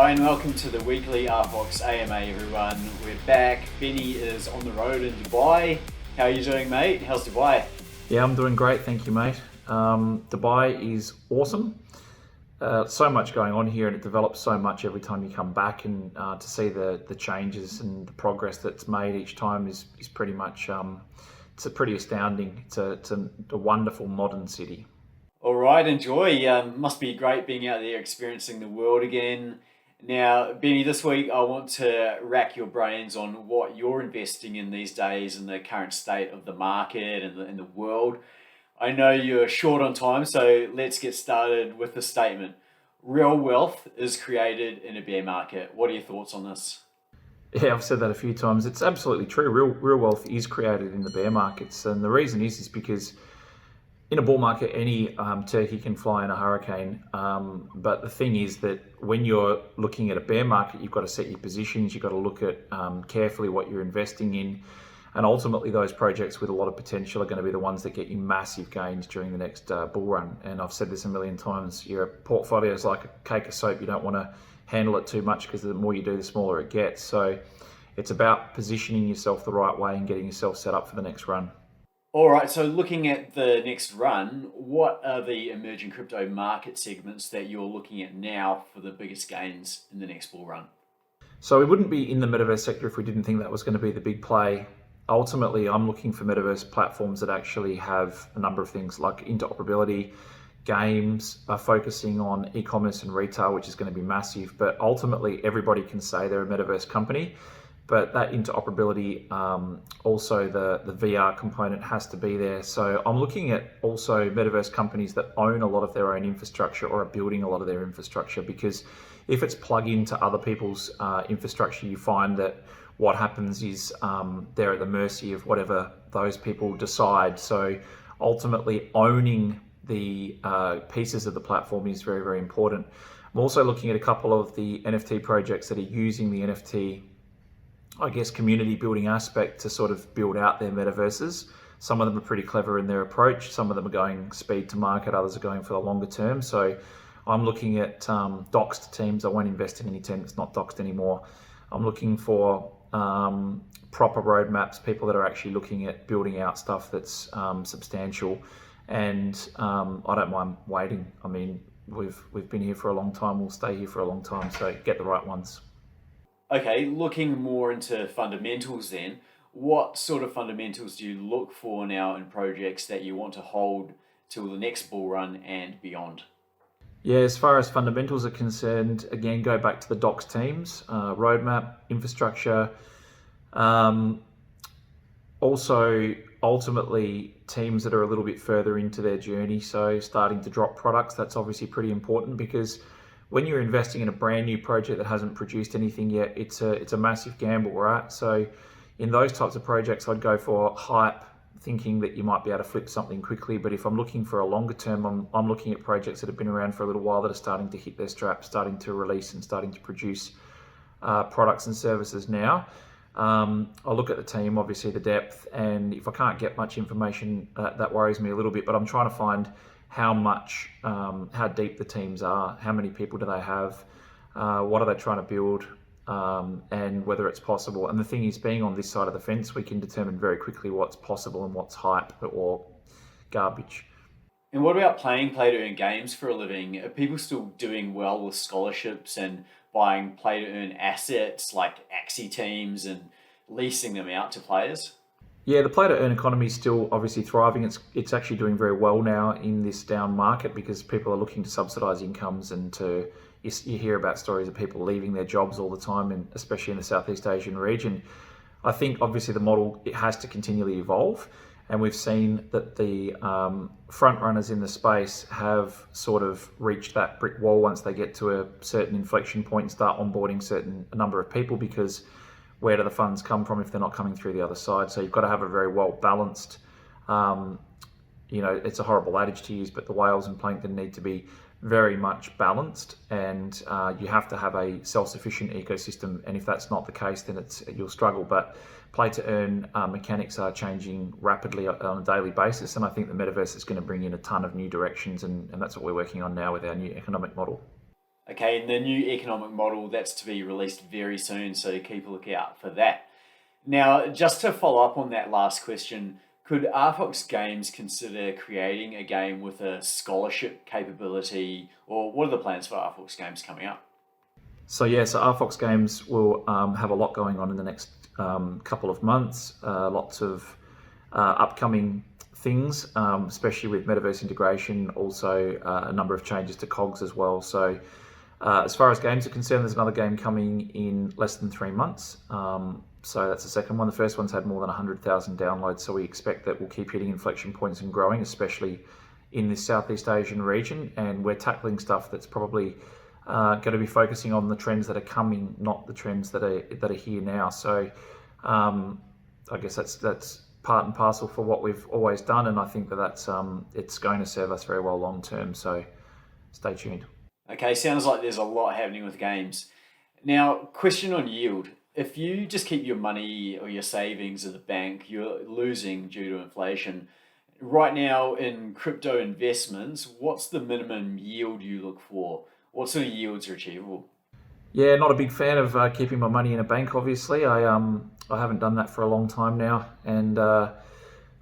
Ryan, welcome to the weekly RFOX AMA everyone. We're back. Benny is on the road in Dubai. How are you doing, mate? How's Dubai? Yeah, I'm doing great, thank you, mate. Dubai is awesome. So much going on here, and it develops so much every time you come back, and to see the changes and the progress that's made each time is pretty much it's pretty astounding. It's a wonderful modern city. All right, enjoy. Must be great being out there experiencing the world again. Now, Benny, this week I want to rack your brains on what you're investing in these days in the current state of the market and the world. I know you're short on time, so let's get started with the statement. Real wealth is created in a bear market. What are your thoughts on this? Yeah, I've said that a few times. It's absolutely true. Real wealth is created in the bear markets, and the reason is because in a bull market, any turkey can fly in a hurricane. But the thing is that when you're looking at a bear market, you've got to set your positions. You've got to look at carefully what you're investing in. And ultimately, those projects with a lot of potential are going to be the ones that get you massive gains during the next bull run. And I've said this a million times, your portfolio is like a cake of soap. You don't want to handle it too much because the more you do, the smaller it gets. So it's about positioning yourself the right way and getting yourself set up for the next run. All right, so looking at the next run, what are the emerging crypto market segments that you're looking at now for the biggest gains in the next bull run? So we wouldn't be in the metaverse sector if we didn't think that was going to be the big play. Ultimately, I'm looking for metaverse platforms that actually have a number of things like interoperability. Games are focusing on e-commerce and retail, which is going to be massive. But ultimately, everybody can say they're a metaverse company. But that interoperability, also the VR component has to be there. So I'm looking at also metaverse companies that own a lot of their own infrastructure or are building a lot of their infrastructure, because if it's plug into other people's infrastructure, you find that what happens is they're at the mercy of whatever those people decide. So ultimately owning the pieces of the platform is very, very important. I'm also looking at a couple of the NFT projects that are using the NFT, I guess, community building aspect to sort of build out their metaverses. Some of them are pretty clever in their approach. Some of them are going speed to market. Others are going for the longer term. So I'm looking at doxed teams. I won't invest in any team that's not doxed anymore. I'm looking for proper roadmaps, people that are actually looking at building out stuff that's substantial. And I don't mind waiting. I mean, we've been here for a long time. We'll stay here for a long time. So get the right ones. Okay, looking more into fundamentals then, what sort of fundamentals do you look for now in projects that you want to hold till the next bull run and beyond? Yeah, as far as fundamentals are concerned, again, go back to the docs teams, roadmap, infrastructure. Also, ultimately, teams that are a little bit further into their journey, so starting to drop products, that's obviously pretty important, because when you're investing in a brand new project that hasn't produced anything yet, it's a massive gamble, right? So in those types of projects, I'd go for hype, thinking that you might be able to flip something quickly. But if I'm looking for a longer term, I'm looking at projects that have been around for a little while that are starting to hit their straps, starting to release and starting to produce products and services now. I'll look at the team, obviously the depth, and if I can't get much information, that worries me a little bit, but I'm trying to find how deep the teams are, how many people do they have, what are they trying to build, and whether it's possible. And the thing is, being on this side of the fence, we can determine very quickly what's possible and what's hype or garbage. And what about playing play-to-earn games for a living? Are people still doing well with scholarships and buying play-to-earn assets like Axie teams and leasing them out to players? Yeah, the play-to-earn economy is still obviously thriving. It's actually doing very well now in this down market because people are looking to subsidise incomes, and you hear about stories of people leaving their jobs all the time, and especially in the Southeast Asian region. I think obviously the model, it has to continually evolve, and we've seen that the front runners in the space have sort of reached that brick wall once they get to a certain inflection point and start onboarding a number of people, because where do the funds come from if they're not coming through the other side? So you've got to have a very well balanced, it's a horrible adage to use, but the whales and plankton need to be very much balanced, and you have to have a self-sufficient ecosystem. And if that's not the case, then you'll struggle. But play to earn mechanics are changing rapidly on a daily basis, and I think the metaverse is going to bring in a ton of new directions, and that's what we're working on now with our new economic model. Okay, and the new economic model, that's to be released very soon, so keep a lookout for that. Now, just to follow up on that last question, could RFOX Games consider creating a game with a scholarship capability, or what are the plans for RFOX Games coming up? So RFOX Games will have a lot going on in the next couple of months. Lots of upcoming things, especially with Metaverse integration. Also, a number of changes to COGS as well. So, as far as games are concerned, there's another game coming in less than 3 months. So that's the second one. The first one's had more than 100,000 downloads. So we expect that we'll keep hitting inflection points and growing, especially in this Southeast Asian region. And we're tackling stuff that's probably going to be focusing on the trends that are coming, not the trends that are here now. So I guess that's part and parcel for what we've always done, and I think that's it's going to serve us very well long term. So stay tuned. Okay, sounds like there's a lot happening with games. Now, question on yield. If you just keep your money or your savings at the bank, you're losing due to inflation. Right now in crypto investments, what's the minimum yield you look for? What sort of yields are achievable? Yeah, not a big fan of keeping my money in a bank. Obviously, I haven't done that for a long time now, and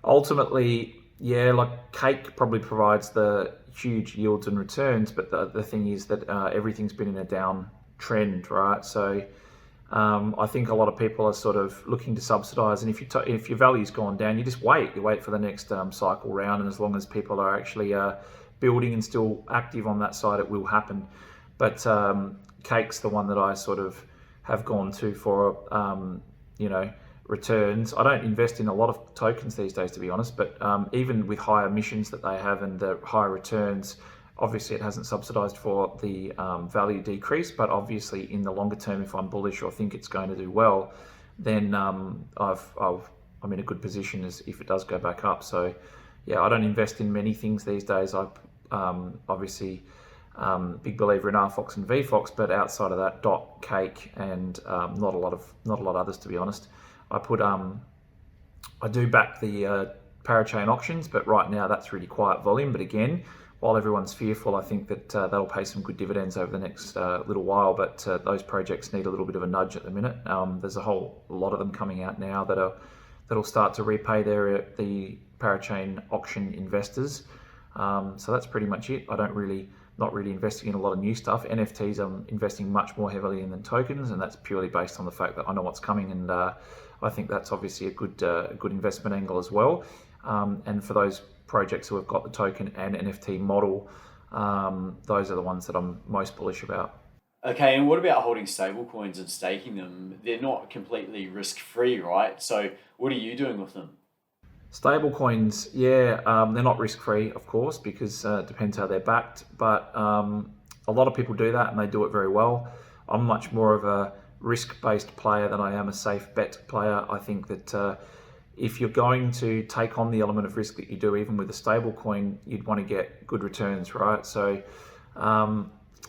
ultimately, yeah, like Cake probably provides the huge yields and returns, but the thing is that everything's been in a down trend, right? So I think a lot of people are sort of looking to subsidise, and if your value's gone down, you just wait. You wait for the next cycle round, and as long as people are actually building and still active on that side, it will happen. But Cake's the one that I sort of have gone to for returns. I don't invest in a lot of tokens these days, to be honest, but even with higher emissions that they have and the higher returns, obviously it hasn't subsidized for the value decrease, but obviously in the longer term, if I'm bullish or think it's going to do well, then I'm in a good position as if it does go back up. So yeah, I don't invest in many things these days. I obviously big believer in RFOX and VFOX, but outside of that, Dot, Cake, and not a lot others, to be honest. I do back the parachain auctions, but right now that's really quiet volume. But again, while everyone's fearful, I think that that'll pay some good dividends over the next little while. But those projects need a little bit of a nudge at the minute. There's a whole lot of them coming out now that'll start to repay the parachain auction investors. So that's pretty much it. Not really investing in a lot of new stuff. NFTs I'm investing much more heavily in than tokens, and that's purely based on the fact that I know what's coming, and I think that's obviously a good investment angle as well. And for those projects who have got the token and NFT model, those are the ones that I'm most bullish about. Okay, and what about holding stablecoins and staking them? They're not completely risk-free, right? So what are you doing with them? Stablecoins, yeah, they're not risk-free, of course, because it depends how they're backed. But a lot of people do that, and they do it very well. I'm much more of a risk-based player than I am a safe bet player. I think that if you're going to take on the element of risk that you do, even with a stablecoin, you'd want to get good returns, right? So,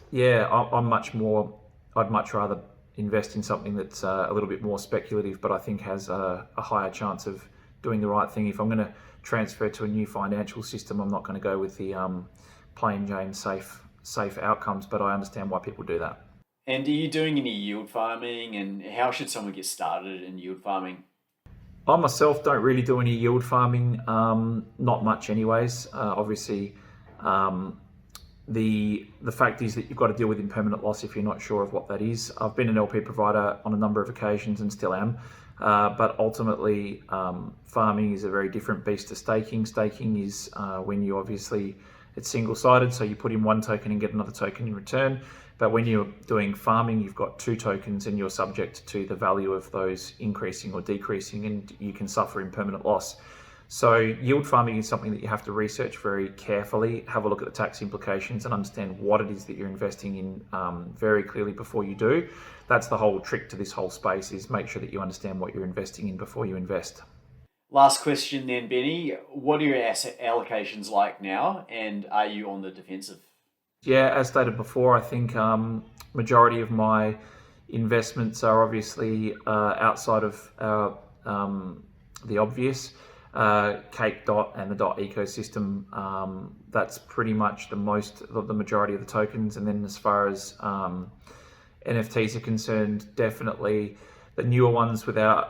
yeah, I'd much rather invest in something that's a little bit more speculative, but I think has a higher chance of doing the right thing. If I'm going to transfer to a new financial system, I'm not going to go with the plain Jane safe outcomes, but I understand why people do that. And are you doing any yield farming, and how should someone get started in yield farming? I myself don't really do any yield farming, not much anyways. Obviously, the fact is that you've got to deal with impermanent loss if you're not sure of what that is. I've been an LP provider on a number of occasions and still am. But ultimately, farming is a very different beast to staking. Staking is when it's single-sided, so you put in one token and get another token in return. But when you're doing farming, you've got two tokens and you're subject to the value of those increasing or decreasing, and you can suffer impermanent loss. So yield farming is something that you have to research very carefully, have a look at the tax implications and understand what it is that you're investing in very clearly before you do. That's the whole trick to this whole space, is make sure that you understand what you're investing in before you invest. Last question then, Benny. What are your asset allocations like now, and are you on the defensive? Yeah, as stated before, I think majority of my investments are obviously outside of the obvious. Cake Dot and the Dot ecosystem. That's pretty much the majority of the tokens. And then as far as NFTs are concerned, definitely the newer ones without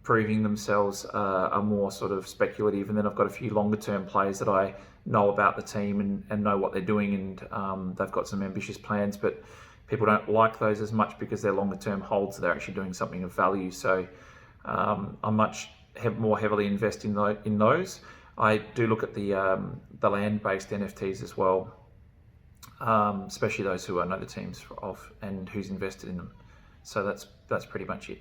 proving themselves are more sort of speculative. And then I've got a few longer term plays that I know about the team and know what they're doing, and they've got some ambitious plans, but people don't like those as much because they're longer term holds. They're actually doing something of value. So I'm much more heavily invested in those. I do look at the land-based NFTs as well, especially those who I know the teams of and who's invested in them. So that's pretty much it.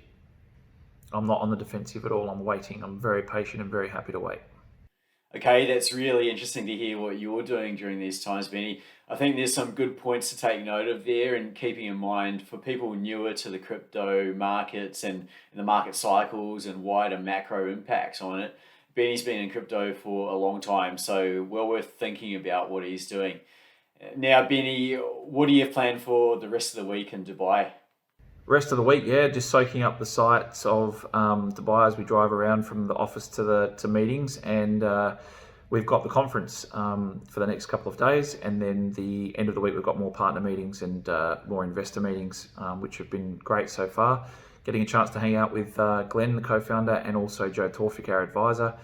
I'm not on the defensive at all. I'm waiting. I'm very patient and very happy to wait. Okay, that's really interesting to hear what you're doing during these times, Benny. I think there's some good points to take note of there, and keeping in mind for people newer to the crypto markets and the market cycles and wider macro impacts on it. Benny's been in crypto for a long time, so well worth thinking about what he's doing. Now, Benny, what do you plan for the rest of the week in Dubai? Rest of the week, yeah, just soaking up the sights of Dubai as we drive around from the office to meetings, and we've got the conference for the next couple of days, and then the end of the week we've got more partner meetings and more investor meetings, which have been great so far. Getting a chance to hang out with Glenn, the co-founder, and also Joe Torfik, our advisor,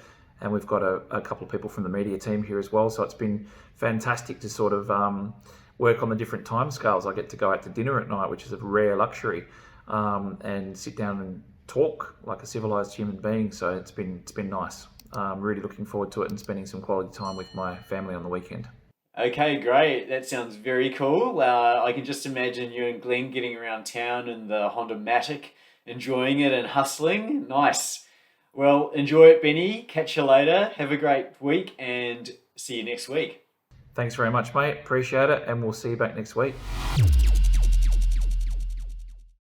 and we've got a couple of people from the media team here as well. So it's been fantastic to sort of work on the different timescales. I get to go out to dinner at night, which is a rare luxury, and sit down and talk like a civilized human being. So it's been nice. Really looking forward to it and spending some quality time with my family on the weekend. Okay, great. That sounds very cool. I can just imagine you and Glenn getting around town in the Honda Matic, enjoying it and hustling. Nice. Well, enjoy it, Benny. Catch you later. Have a great week and see you next week. Thanks very much, mate. Appreciate it, and we'll see you back next week.